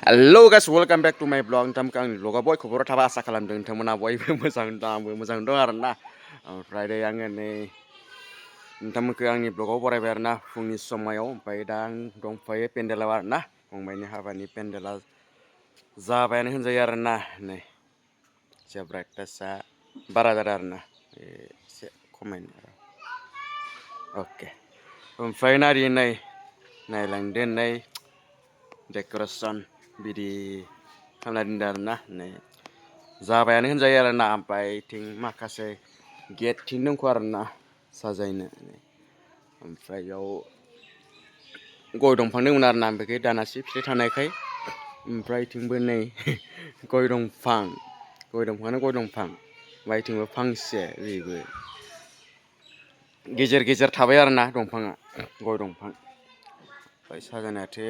Hello guys, welcome back to my vlog. Nontonkan आंनि vlogआ बयखौबो थाबा आसा खालामदों नोंथांमोना बयबो मोजां दं आंबो मोजां दं आरोना। ओमफ्राय दायो आङो नै नोंथांमोनखौ आंनि vlogआव बरायबाय आरोना फुंनि समायाव। ओमफ्राय दा आं दंफायो पेन्डेलाव आरोना। फंबायनि हाबानि पेन्डेला जाबायानो होनजायो आरोना। नै एसे ब्राइटनेसआ बारा जादों आरोना, एसे खमायनो आरो अके। ओमफ्राय नारि नायलांदो नै डेक'रेसन बिदि खालामना दोनदों आरोना। नै जाबायानो होनजायो आरोना। ओमफ्राय इथिं माखासे गेटथिं दंख' आरोना साजायनो। ओमफ्राय बेयाव गय दंफां दंमोन आरोना, ओमफ्राय दानासि फिथाइ थानायखाय ओमफ्राय इथिंबो नै गय दंफाङानो गय दंफां, ओमफ्राय इथिंबो फांसे बेबो गेजेर गेजेर थाबाय आरोना दंफाङा गय दंफां। ओमफ्राय साजायनायाथे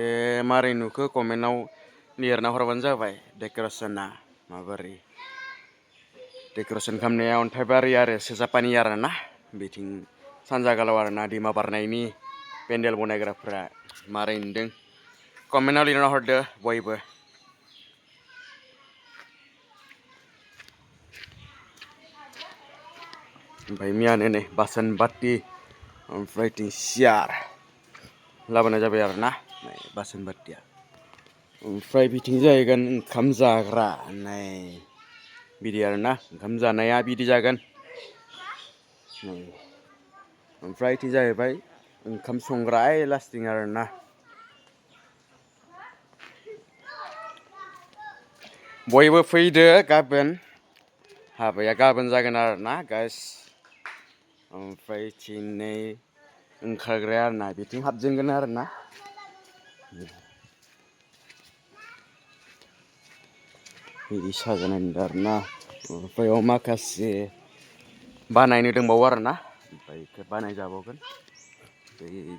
मारै नुखो कमेन्टआव लिरना हरबानो जाबाय। डेक'रेसना माबोरै, डेक'रेसन खालामनाया अन्थाइबारि आरो सेजापानि आरोना। बिथिं सानजागालाव आरोना दैमा बारनायनि पेन्डेल बनायग्राफ्रा मारै नुदों कमेन्टआव लिरना हरदो बयबो। ओमफ्राय मैयानो नै बासन बाति ओमफ्राय इथिं सियार लाबोनाय जाबाय आरोना बासन बातिया। ओमफ्राय बिथिं जाहैगोन ओंखाम जाग्रा नै बिदि आरोना, ओंखाम जानाया बिदि जागोन। ओमफ्राय इथिं जाहैबाय ओंखाम संग्रा लास्टिं आरोना। बयबो फैदो गाबोन, हाबाया गाबोन जागोन आरोना गाइस। ओमफ्राय इथिं नै ओंखारग्राया आरोना बिथिं हाबजेनगोन आरोना। बिदि साजायनाय नुदों आरोना। ओमफ्राय माखासे बानायनो दंबावो आरोना, ओमफ्राय बेखौ बानायजाबावगोन।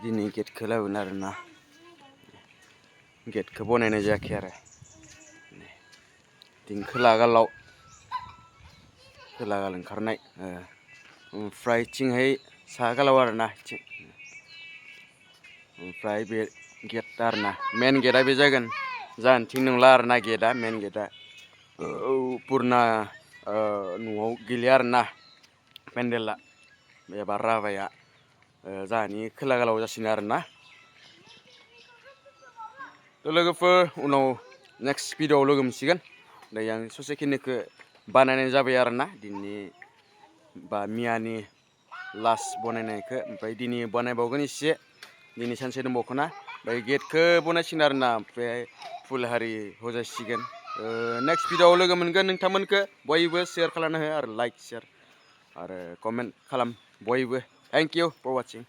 दिनै गेटखौ लाबोगोन आरोना, गेटखौ बनायनाय जायाखै आरो। बिथिं खोलागाल ओंखारनाय, ओमफ्राय इथिंहाय साहागालाव आरोना इथिं। ओमफ्राय बे गेट आरोना, मेन गेटआ बे जागोन जानथिं नंला आरोना गेटआ, मेन गेटआ पुरना न'आव गैलिया आरोना पेन्डेला। एबार राभाया जाहानि खोलागालाव जासिगोन आरोना। लोगोफोर उनाव नेक्स्ट भिडिअ'आव लोगो मोनसिगोन। दायो आं ससेखिनिखौ बानायनाय जाबाय आरोना दिनै बा मैयानि लास्ट बनायनायखौ। ओमफ्राय दिनै बानायबावगोन एसे, दिनै सानसे दंबावोना। ओमफ्राय गेटखौ बनायसिगोन आरोना, ओमफ्राय फुल हारि होजासिगोन। नेक्स्ट भिडिअ'आव लोगो मोनगोन नोंथांमोनखौ। बयबो शेयार खालामना हो आरो लाइक शेयार आरो कमेन्ट खालाम बयबो। Thank you for वाचिं।